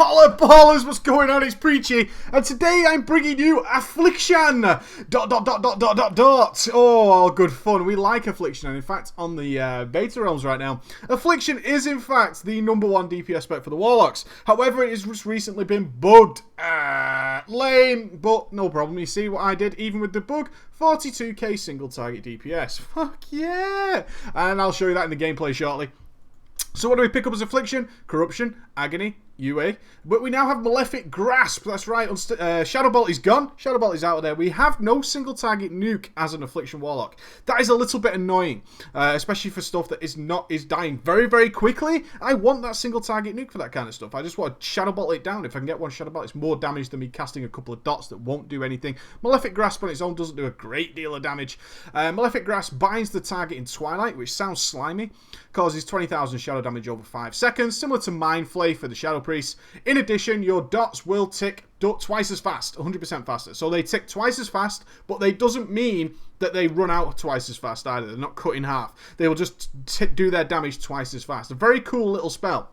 Holla ballers, what's going on? It's Preachy, and today I'm bringing you Affliction! Oh, all good fun. We like Affliction, and in fact, on the beta realms right now, Affliction is in fact the #1 DPS spec for the Warlocks. However, it has just recently been bugged. Lame, but no problem. You see what I did, even with the bug? 42k single target DPS. Fuck yeah! And I'll show you that in the gameplay shortly. So what do we pick up as Affliction? Corruption, Agony, UA. But we now have Malefic Grasp. That's right. Shadow Bolt is gone. Shadow Bolt is out of there. We have no single target nuke as an Affliction Warlock. That is a little bit annoying, especially for stuff that is dying very, very quickly. I want that single target nuke for that kind of stuff. I just want to Shadow Bolt it down. If I can get one Shadow Bolt, it's more damage than me casting a couple of dots that won't do anything. Malefic Grasp on its own doesn't do a great deal of damage. Malefic Grasp binds the target in Twilight, which sounds slimy. Causes 20,000 shadow damage over 5 seconds, similar to Mind Flay for the Shadow Priest. In addition, your dots will tick twice as fast, 100% faster. So they tick twice as fast, but they doesn't mean that they run out twice as fast either. They're not cut in half. They will just do their damage twice as fast. A very cool little spell.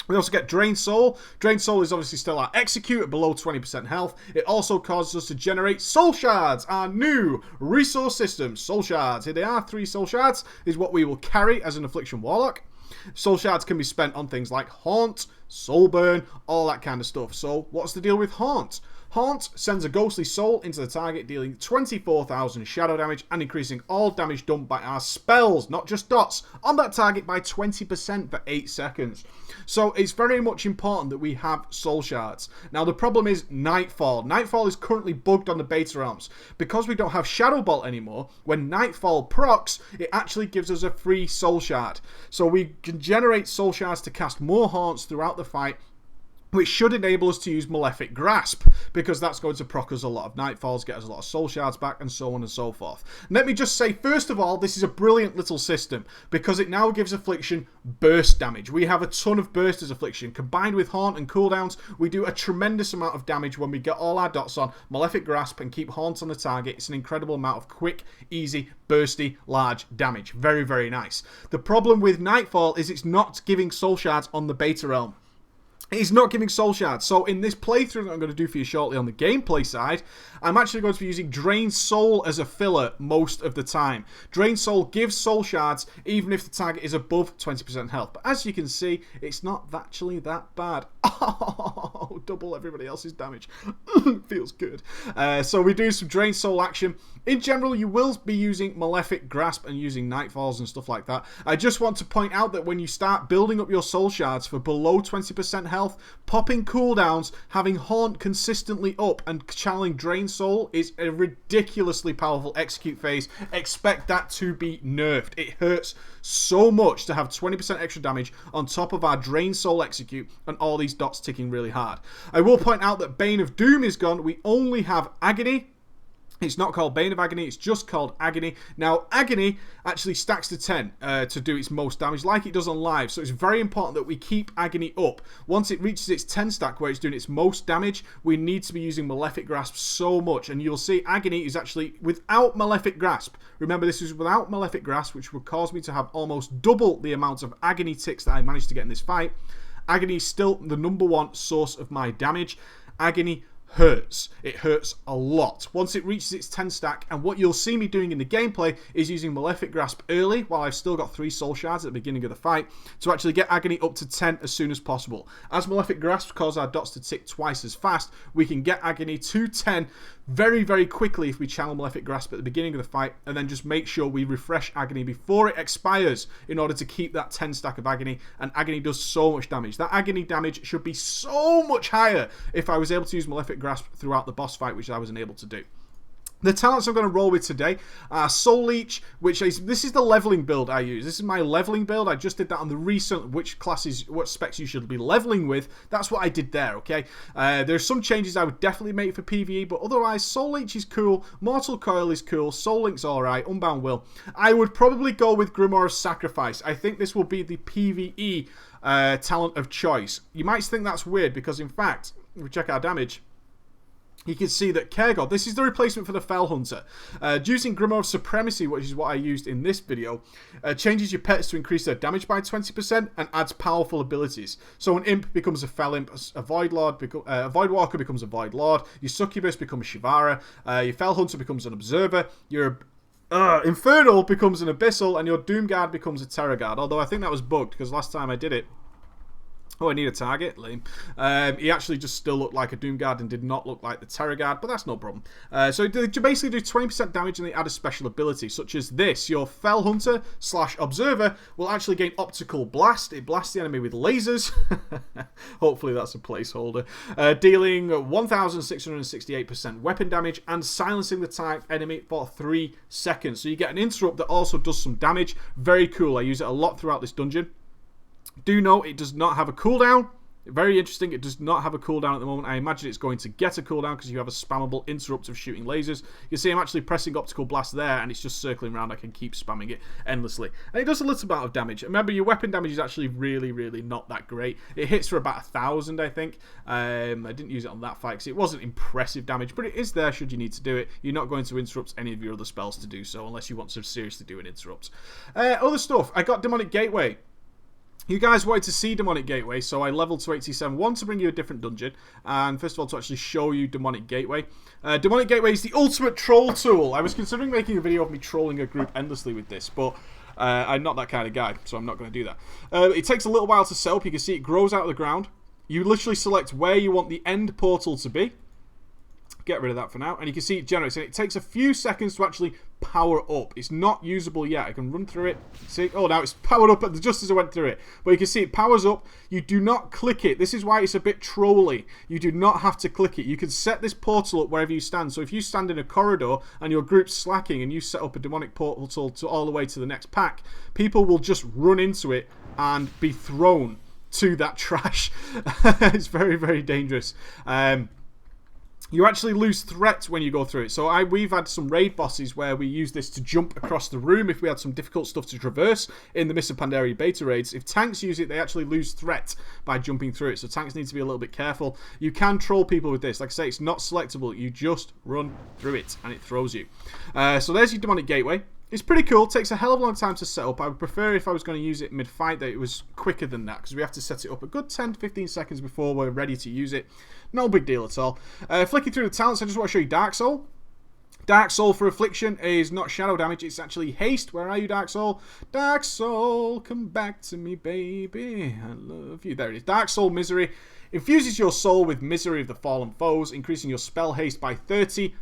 We also get Drain Soul. Drain Soul is obviously still our execute at below 20% health. It also causes us to generate Soul Shards, our new resource system. Soul Shards. Here they are. 3 Soul Shards is what we will carry as an Affliction Warlock. Soul Shards can be spent on things like Haunt, Soul Burn, all that kind of stuff. So what's the deal with Haunt? Haunt sends a ghostly soul into the target, dealing 24,000 shadow damage and increasing all damage done by our spells, not just dots, on that target by 20% for 8 seconds. So it's very much important that we have soul shards. Now the problem is Nightfall. Nightfall is currently bugged on the beta realms. Because we don't have Shadow Bolt anymore, when Nightfall procs, it actually gives us a free soul shard. So we can generate soul shards to cast more haunts throughout the fight, which should enable us to use Malefic Grasp, because that's going to proc us a lot of Nightfalls, get us a lot of Soul Shards back, and so on and so forth. Let me just say, first of all, this is a brilliant little system, because it now gives Affliction burst damage. We have a ton of burst as Affliction. Combined with Haunt and Cooldowns, we do a tremendous amount of damage when we get all our dots on Malefic Grasp and keep Haunt on the target. It's an incredible amount of quick, easy, bursty, large damage. Very, very nice. The problem with Nightfall is it's not giving Soul Shards on the beta realm. It's not giving soul shards. So in this playthrough that I'm going to do for you shortly on the gameplay side, I'm actually going to be using Drain Soul as a filler most of the time. Drain Soul gives soul shards even if the target is above 20% health. But as you can see, it's not actually that bad. Oh, double everybody else's damage. Feels good. So we do some Drain Soul action. In general, you will be using Malefic Grasp and using Nightfalls and stuff like that. I just want to point out that when you start building up your soul shards for below 20% health, popping cooldowns, having Haunt consistently up, and channeling Drain Soul is a ridiculously powerful execute phase. Expect that to be nerfed. It hurts so much to have 20% extra damage on top of our Drain Soul execute and all these dots ticking really hard. I will point out that Bane of Doom is gone. We only have Agony. It's not called Bane of Agony, it's just called Agony. Now, Agony actually stacks to 10 to do its most damage, like it does on live. So it's very important that we keep Agony up. Once it reaches its 10 stack where it's doing its most damage, we need to be using Malefic Grasp so much. And you'll see Agony is actually without Malefic Grasp. Remember, this is without Malefic Grasp, which would cause me to have almost double the amount of Agony ticks that I managed to get in this fight. Agony is still the #1 source of my damage. Agony hurts. It hurts a lot once it reaches its 10 stack, and what you'll see me doing in the gameplay is using Malefic Grasp early while I've still got 3 soul shards at the beginning of the fight to actually get Agony up to 10 as soon as possible. As Malefic Grasp causes our dots to tick twice as fast, we can get Agony to 10 very, very quickly if we channel Malefic Grasp at the beginning of the fight, and then just make sure we refresh Agony before it expires in order to keep that 10 stack of Agony. And Agony does so much damage. That Agony damage should be so much higher if I was able to use Malefic Grasp throughout the boss fight, which I wasn't able to do. The talents I'm going to roll with today are Soul Leech, this is the leveling build I use. This is my leveling build. I just did that on the recent which classes, what specs you should be leveling with. That's what I did there, okay? There's some changes I would definitely make for PvE, but otherwise Soul Leech is cool, Mortal Coil is cool, Soul Link's alright, Unbound Will. I would probably go with Grimoire of Sacrifice. I think this will be the PvE talent of choice. You might think that's weird because in fact, if we check our damage, you can see that Care God, this is the replacement for the Fell Hunter. Using Grimoire of Supremacy, which is what I used in this video, changes your pets to increase their damage by 20% and adds powerful abilities. So an Imp becomes a Fell Imp, a Void Lord, a Void Walker becomes a Void Lord, your Succubus becomes Shivara, your Fell Hunter becomes an Observer, your Infernal becomes an Abyssal, and your Doomguard becomes a Terror Guard. Although I think that was bugged, because last time I did it, oh, I need a target. Lame. He actually just still looked like a Doomguard and did not look like the Terror Guard, but that's no problem. So they basically do 20% damage and they add a special ability, such as this. Your Fell Hunter / Observer will actually gain Optical Blast. It blasts the enemy with lasers. Hopefully that's a placeholder. Dealing 1,668% weapon damage and silencing the type enemy for 3 seconds. So you get an interrupt that also does some damage. Very cool. I use it a lot throughout this dungeon. Do note it does not have a cooldown. Very interesting. It does not have a cooldown at the moment. I imagine it's going to get a cooldown because you have a spammable interrupt of shooting lasers. You can see I'm actually pressing Optical Blast there and it's just circling around. I can keep spamming it endlessly. And it does a little amount of damage. Remember, your weapon damage is actually really, really not that great. It hits for about 1,000, I think. I didn't use it on that fight because it wasn't impressive damage, but it is there should you need to do it. You're not going to interrupt any of your other spells to do so unless you want to seriously do an interrupt. Other stuff. I got Demonic Gateway. You guys wanted to see Demonic Gateway, so I leveled to 87. One, to bring you a different dungeon, and first of all, to actually show you Demonic Gateway. Demonic Gateway is the ultimate troll tool. I was considering making a video of me trolling a group endlessly with this, but I'm not that kind of guy, so I'm not going to do that. It takes a little while to set up. You can see it grows out of the ground. You literally select where you want the end portal to be. Get rid of that for now. And you can see it generates. And it takes a few seconds to actually power up. It's not usable yet. I can run through it. See? Oh, now it's powered up just as I went through it. But you can see it powers up. You do not click it. This is why it's a bit trolly. You do not have to click it. You can set this portal up wherever you stand. So if you stand in a corridor and your group's slacking and you set up a demonic portal to all the way to the next pack, people will just run into it and be thrown to that trash. It's very, very dangerous. You actually lose threat when you go through it. So we've had some raid bosses where we use this to jump across the room if we had some difficult stuff to traverse in the Mr. Pandaria beta raids. If tanks use it, they actually lose threat by jumping through it. So tanks need to be a little bit careful. You can troll people with this. Like I say, it's not selectable. You just run through it and it throws you. So there's your Demonic Gateway. It's pretty cool. It takes a hell of a long time to set up. I would prefer if I was going to use it mid-fight that it was quicker than that because we have to set it up a good 10 to 15 seconds before we're ready to use it. No big deal at all. Flicking through the talents, I just want to show you Dark Soul. Dark Soul for Affliction is not shadow damage, it's actually haste. Where are you, Dark Soul? Dark Soul, come back to me, baby. I love you. There it is. Dark Soul Misery. Infuses your soul with Misery of the Fallen Foes, increasing your spell haste by 30%.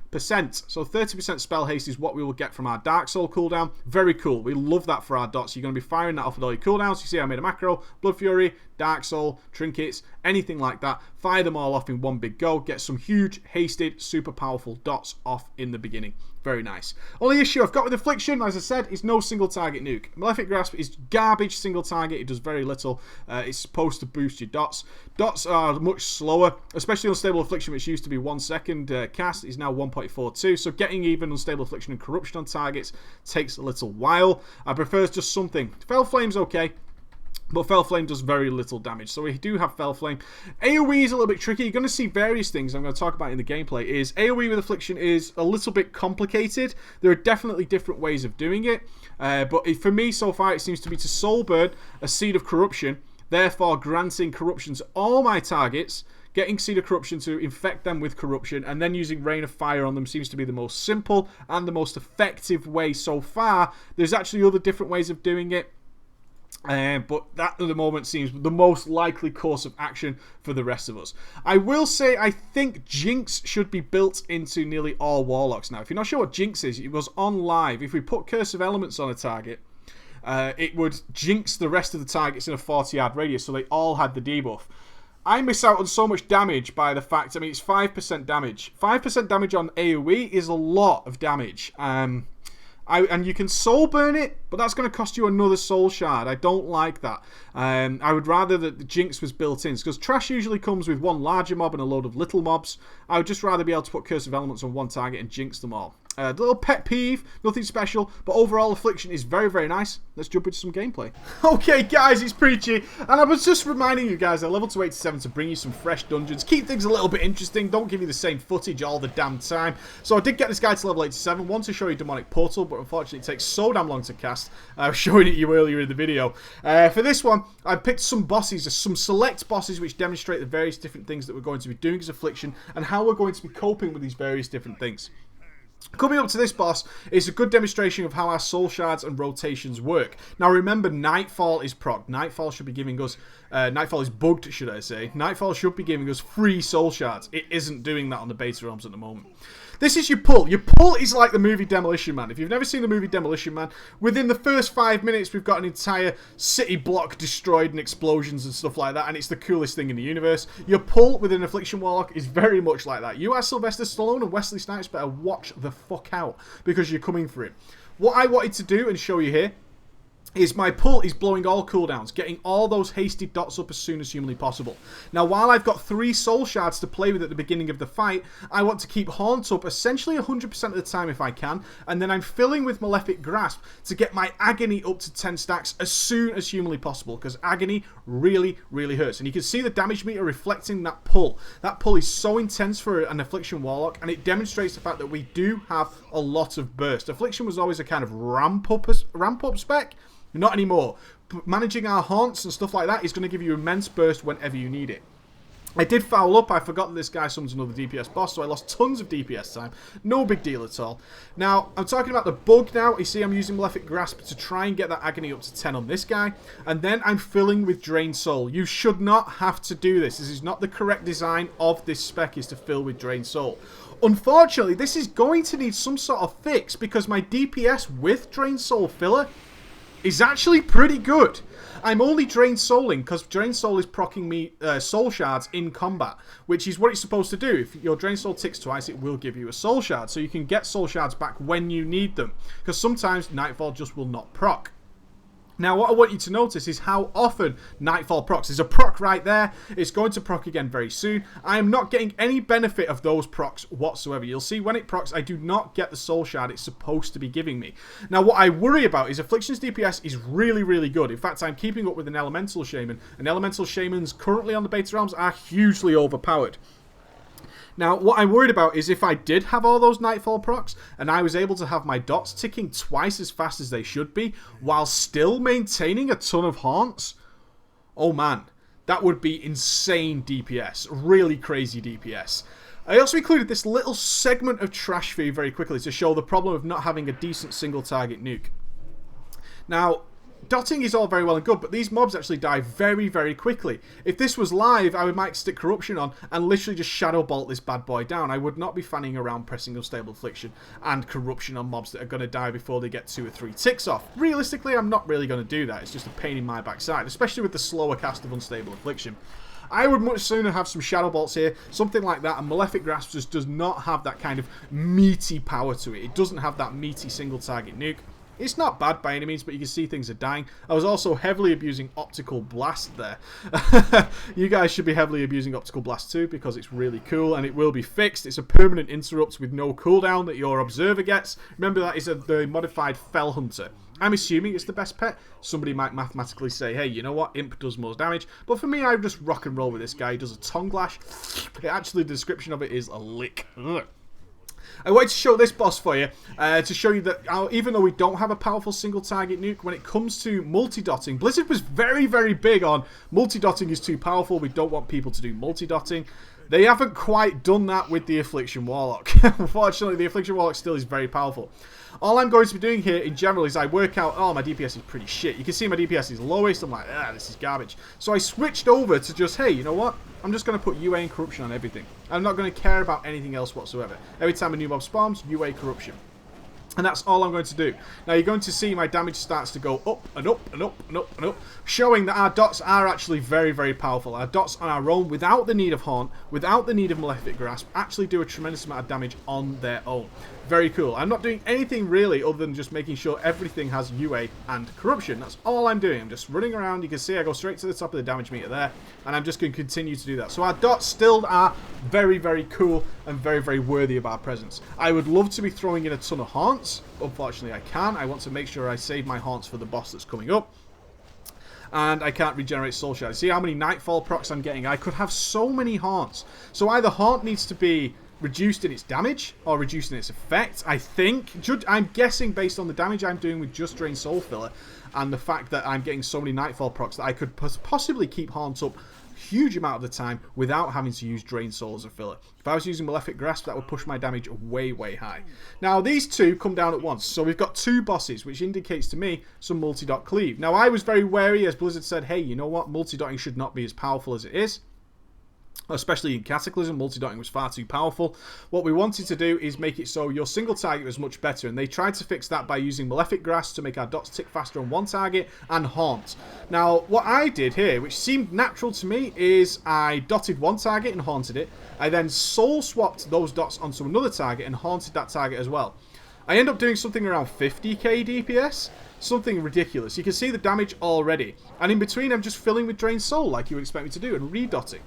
So 30% spell haste is what we will get from our Dark Soul cooldown. Very cool. We love that for our dots. You're going to be firing that off with all your cooldowns. You see I made a macro. Blood Fury, Dark Soul, Trinkets, anything like that. Fire them all off in one big go. Get some huge, hasted, super powerful dots off in the beginning. Very nice. Only issue I've got with Affliction, as I said, is no single target nuke. Malefic Grasp is garbage single target. It does very little. It's supposed to boost your dots. Dots are much slower, especially Unstable Affliction, which used to be 1 second cast, is now 1.42. So getting even Unstable Affliction and Corruption on targets takes a little while. I prefer just something. Fell Flame's okay. But Fell Flame does very little damage. So we do have Fell Flame. AoE is a little bit tricky. You're going to see various things I'm going to talk about in the gameplay. Is AoE with Affliction is a little bit complicated. There are definitely different ways of doing it. But for me, so far, it seems to be to Soul Burn a Seed of Corruption. Therefore, granting Corruption to all my targets. Getting Seed of Corruption to infect them with Corruption. And then using Rain of Fire on them seems to be the most simple and the most effective way so far. There's actually other different ways of doing it. But that at the moment seems the most likely course of action for the rest of us. I will say I think Jinx should be built into nearly all Warlocks now. If you're not sure what Jinx is, it was on live. If we put Curse of Elements on a target, it would jinx the rest of the targets in a 40-yard radius, so they all had the debuff. I miss out on so much damage by the fact, I mean, it's 5% damage. 5% damage on AoE is a lot of damage. And you can soul burn it, but that's going to cost you another soul shard. I don't like that. I would rather that the Jinx was built in, because trash usually comes with one larger mob and a load of little mobs. I would just rather be able to put Curse of Elements on one target and jinx them all. A little pet peeve, nothing special, but overall Affliction is very, very nice. Let's jump into some gameplay. Okay, guys, it's Preachy, and I was just reminding you guys, I leveled to 87 to bring you some fresh dungeons, keep things a little bit interesting, don't give you the same footage all the damn time. So I did get this guy to level 87, one to show you Demonic Portal, but unfortunately it takes so damn long to cast. I was showing it you earlier in the video. For this one, I picked some bosses, some select bosses which demonstrate the various different things that we're going to be doing as Affliction, and how we're going to be coping with these various different things. Coming up to this boss is a good demonstration of how our soul shards and rotations work. Now remember, Nightfall is proc. Nightfall should be giving us... Nightfall is bugged, should I say. Nightfall should be giving us free soul shards. It isn't doing that on the beta realms at the moment. This is your pull. Your pull is like the movie Demolition Man. If you've never seen the movie Demolition Man, within the first 5 minutes we've got an entire city block destroyed and explosions and stuff like that, and it's the coolest thing in the universe. Your pull with an Affliction Warlock is very much like that. You are Sylvester Stallone and Wesley Snipes better watch the fuck out because you're coming for it. What I wanted to do and show you here is my pull is blowing all cooldowns, getting all those hasty dots up as soon as humanly possible. Now, while I've got 3 soul shards to play with at the beginning of the fight, I want to keep Haunt up essentially 100% of the time if I can, and then I'm filling with Malefic Grasp to get my Agony up to 10 stacks as soon as humanly possible, because Agony really, really hurts. And you can see the damage meter reflecting that pull. That pull is so intense for an Affliction Warlock, and it demonstrates the fact that we do have a lot of burst. Affliction was always a kind of ramp up spec. Not anymore. Managing our haunts and stuff like that is going to give you immense burst whenever you need it. I did foul up. I forgot that this guy summons another DPS boss, so I lost tons of DPS time. No big deal at all. Now, I'm talking about the bug now. You see I'm using Malefic Grasp to try and get that Agony up to 10 on this guy. And then I'm filling with Drained Soul. You should not have to do this. This is not the correct design of this spec, is to fill with Drained Soul. Unfortunately, this is going to need some sort of fix, because my DPS with Drained Soul filler is actually pretty good. I'm only Drained Souling because Drained Soul is proccing me soul shards in combat, which is what it's supposed to do. If your Drained Soul ticks twice, it will give you a soul shard, so you can get soul shards back when you need them, because sometimes Nightfall just will not proc. Now, what I want you to notice is how often Nightfall procs. There's a proc right there. It's going to proc again very soon. I am not getting any benefit of those procs whatsoever. You'll see when it procs, I do not get the soul shard it's supposed to be giving me. Now, what I worry about is Affliction's DPS is really, really good. In fact, I'm keeping up with an Elemental Shaman, and Elemental Shamans currently on the beta realms are hugely overpowered. Now, what I'm worried about is if I did have all those Nightfall procs, and I was able to have my dots ticking twice as fast as they should be, while still maintaining a ton of haunts, oh man, that would be insane DPS. Really crazy DPS. I also included this little segment of trash for you very quickly to show the problem of not having a decent single target nuke. Now, dotting is all very well and good, but these mobs actually die very, very quickly. If this was live, I might stick Corruption on and literally just Shadow Bolt this bad boy down. I would not be fanning around pressing Unstable Affliction and Corruption on mobs that are going to die before they get 2 or 3 ticks off. Realistically, I'm not really going to do that. It's just a pain in my backside, especially with the slower cast of Unstable Affliction. I would much sooner have some Shadow Bolts here, something like that, and Malefic Grasp just does not have that kind of meaty power to it. It doesn't have that meaty single target nuke. It's not bad by any means, but you can see things are dying. I was also heavily abusing Optical Blast there. You guys should be heavily abusing Optical Blast too, because it's really cool and it will be fixed. It's a permanent interrupt with no cooldown that your Observer gets. Remember, that is the modified Fell Hunter. I'm assuming it's the best pet. Somebody might mathematically say, hey, you know what, Imp does more damage. But for me, I just rock and roll with this guy. He does a Tongue Lash. Actually, the description of it is a lick. Ugh. I wanted to show this boss for you, to show you that even though we don't have a powerful single target nuke, when it comes to multi-dotting, Blizzard was very, very big on multi-dotting is too powerful, we don't want people to do multi-dotting. They haven't quite done that with the Affliction Warlock. Unfortunately, the Affliction Warlock still is very powerful. All I'm going to be doing here in general is I work out, oh, my DPS is pretty shit. You can see my DPS is lowest. I'm like, this is garbage. So I switched over to just, hey, you know what? I'm just going to put UA and Corruption on everything. I'm not going to care about anything else whatsoever. Every time a new mob spawns, UA Corruption. And that's all I'm going to do. Now you're going to see my damage starts to go up and up and up and up and up, showing that our dots are actually very, very powerful. Our dots on our own, without the need of Haunt, without the need of Malefic Grasp, actually do a tremendous amount of damage on their own. very cool. I'm not doing anything really other than just making sure everything has UA and corruption. That's all I'm doing. I'm just running around. You can see I go straight to the top of the damage meter there, and I'm just going to continue to do that. So our dots still are very, very cool and very, very worthy of our presence. I would love to be throwing in a ton of haunts. Unfortunately, I can't. I want to make sure I save my haunts for the boss that's coming up. And I can't regenerate soul shards. See how many nightfall procs I'm getting? I could have so many haunts. So either haunt needs to be reduced in its damage or reduced in its effect, I think. I'm guessing based on the damage I'm doing with just Drain Soul Filler and the fact that I'm getting so many nightfall procs that I could possibly keep haunts up a huge amount of the time without having to use Drain Soul as a filler. If I was using Malefic Grasp, that would push my damage way, way high. Now, these two come down at once. So we've got two bosses, which indicates to me some multi-dot cleave. Now, I was very wary as Blizzard said, hey, you know what? Multi-dotting should not be as powerful as it is. Especially in Cataclysm, multi-dotting was far too powerful. What we wanted to do is make it so your single target was much better, and they tried to fix that by using Malefic Grasp to make our dots tick faster on one target, and Haunt. Now, what I did here, which seemed natural to me, is I dotted one target and haunted it. I then soul swapped those dots onto another target and haunted that target as well. I end up doing something around 50k DPS. Something ridiculous. You can see the damage already. And in between, I'm just filling with Drained Soul like you would expect me to do and redotting.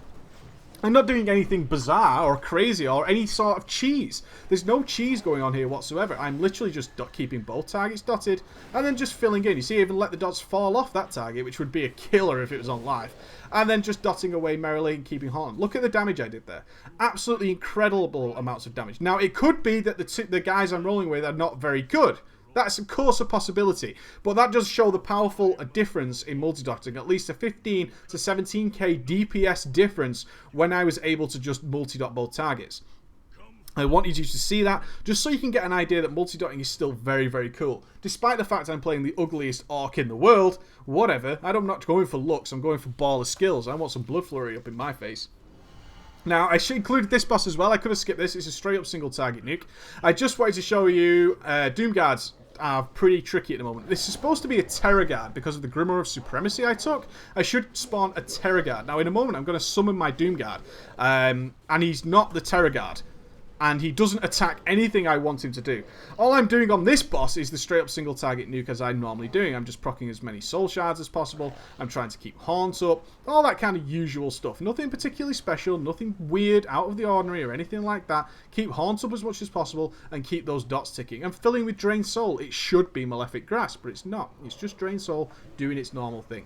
I'm not doing anything bizarre or crazy or any sort of cheese. There's no cheese going on here whatsoever. I'm literally just keeping both targets dotted and then just filling in. You see, I even let the dots fall off that target, which would be a killer if it was on live. And then just dotting away merrily and keeping haunted. Look at the damage I did there. Absolutely incredible amounts of damage. Now, it could be that the guys I'm rolling with are not very good. That's, of course, a possibility. But that does show the powerful difference in multi-dotting. At least a 15 to 17k DPS difference when I was able to just multi-dot both targets. I wanted you to see that, just so you can get an idea that multi-dotting is still very, very cool. Despite the fact I'm playing the ugliest orc in the world, whatever. I'm not going for looks, I'm going for ball of skills. I want some blood flurry up in my face. Now, I should include this boss as well. I could have skipped this. It's a straight up single target nuke. I just wanted to show you Doom Guards are pretty tricky at the moment. This is supposed to be a Terror Guard because of the Grimoire of Supremacy I took. I should spawn a Terror Guard. Now, in a moment, I'm going to summon my Doom Guard. And he's not the Terror Guard. And he doesn't attack anything I want him to do. All I'm doing on this boss is the straight up single target nuke as I'm normally doing. I'm just proccing as many soul shards as possible. I'm trying to keep haunts up. All that kind of usual stuff. Nothing particularly special. Nothing weird, out of the ordinary or anything like that. Keep haunts up as much as possible and keep those dots ticking. I'm filling with Drained Soul. It should be Malefic Grasp, but it's not. It's just Drained Soul doing its normal thing.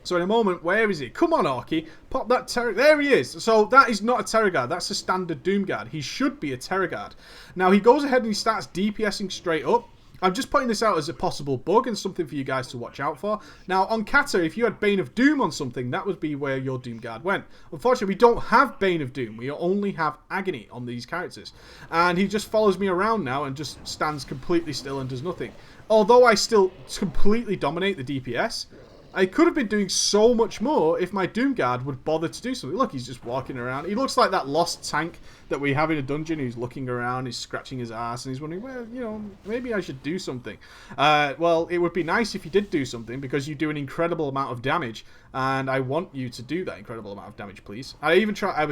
So in a moment, where is he? Come on, Orky. Pop that Terror... There he is. So that is not a Terror Guard. That's a standard Doom Guard. He should be a Terror Guard. Now, he goes ahead and he starts DPSing straight up. I'm just putting this out as a possible bug and something for you guys to watch out for. Now, on Kata, if you had Bane of Doom on something, that would be where your Doom Guard went. Unfortunately, we don't have Bane of Doom. We only have Agony on these characters. And he just follows me around now and just stands completely still and does nothing. Although I still completely dominate the DPS... I could have been doing so much more if my Doom Guard would bother to do something. Look, he's just walking around. He looks like that lost tank that we have in a dungeon who's looking around, he's scratching his ass, and he's wondering, well, you know, maybe I should do something. Well, it would be nice if you did do something, because you do an incredible amount of damage, and I want you to do that incredible amount of damage, please. I even tried, I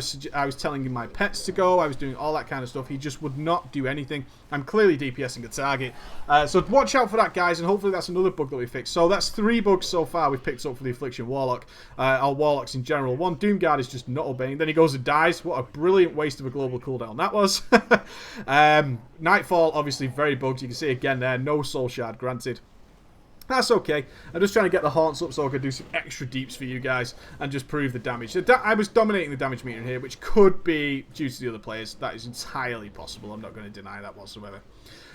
was telling my pets to go, I was doing all that kind of stuff. He just would not do anything. I'm clearly DPSing a target. So watch out for that, guys, and hopefully that's another bug that we fixed. So that's 3 bugs so far we've picked up for the Affliction Warlock, or Warlocks in general. One, Doom Guard is just not obeying. Then he goes and dies. What a brilliant waste of a global cooldown that was. Nightfall, obviously very bugged. You can see again there, no soul shard granted. That's okay. I'm just trying to get the haunts up so I could do some extra deeps for you guys and just prove the damage. I was dominating the damage meter here, which could be due to the other players. That is entirely possible. I'm not going to deny that whatsoever.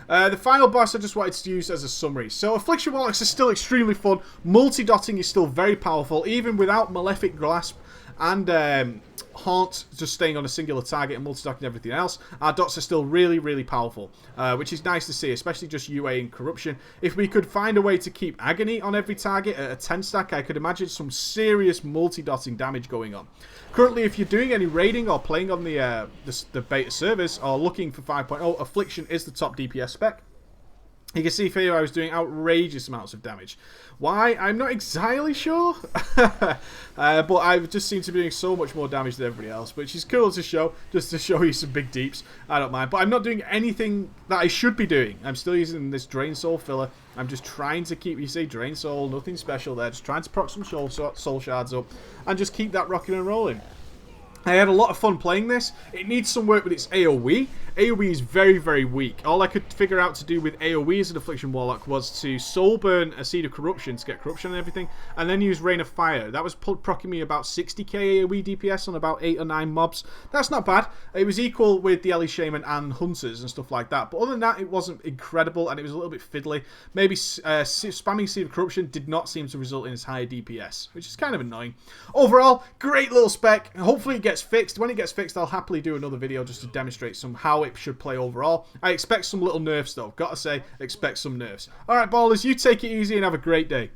The final boss I just wanted to use as a summary. So Affliction Warlocks is still extremely fun. Multi-dotting is still very powerful, even without Malefic Grasp and Haunt just staying on a singular target and multi-dotting everything else. Our dots are still really, really powerful, which is nice to see, especially just UA and Corruption. If we could find a way to keep Agony on every target at a 10 stack, I could imagine some serious multi-dotting damage going on. Currently, if you're doing any raiding or playing on the beta servers or looking for 5.0, Affliction is the top DPS spec. You can see for here I was doing outrageous amounts of damage. Why? I'm not entirely sure. But I just seem to be doing so much more damage than everybody else, which is cool to show, just to show you some big deeps. I don't mind. But I'm not doing anything that I should be doing. I'm still using this Drain Soul filler. I'm just trying to keep, you see, Drain Soul, nothing special there. Just trying to proc some soul shards up and just keep that rocking and rolling. I had a lot of fun playing this. It needs some work with its AoE. AoE is very, very weak. All I could figure out to do with AoE as an Affliction Warlock was to soul burn a Seed of Corruption to get corruption and everything, and then use Rain of Fire. That was procking me about 60k AoE DPS on about 8 or 9 mobs. That's not bad. It was equal with the Ellie Shaman and Hunters and stuff like that. But other than that, it wasn't incredible, and it was a little bit fiddly. Maybe spamming Seed of Corruption did not seem to result in its higher DPS, which is kind of annoying. Overall, great little spec. Hopefully it gets fixed. When it gets fixed, I'll happily do another video just to demonstrate how it should play overall. I expect some little nerfs though. Gotta say, expect some nerfs. Alright, ballers, you take it easy and have a great day.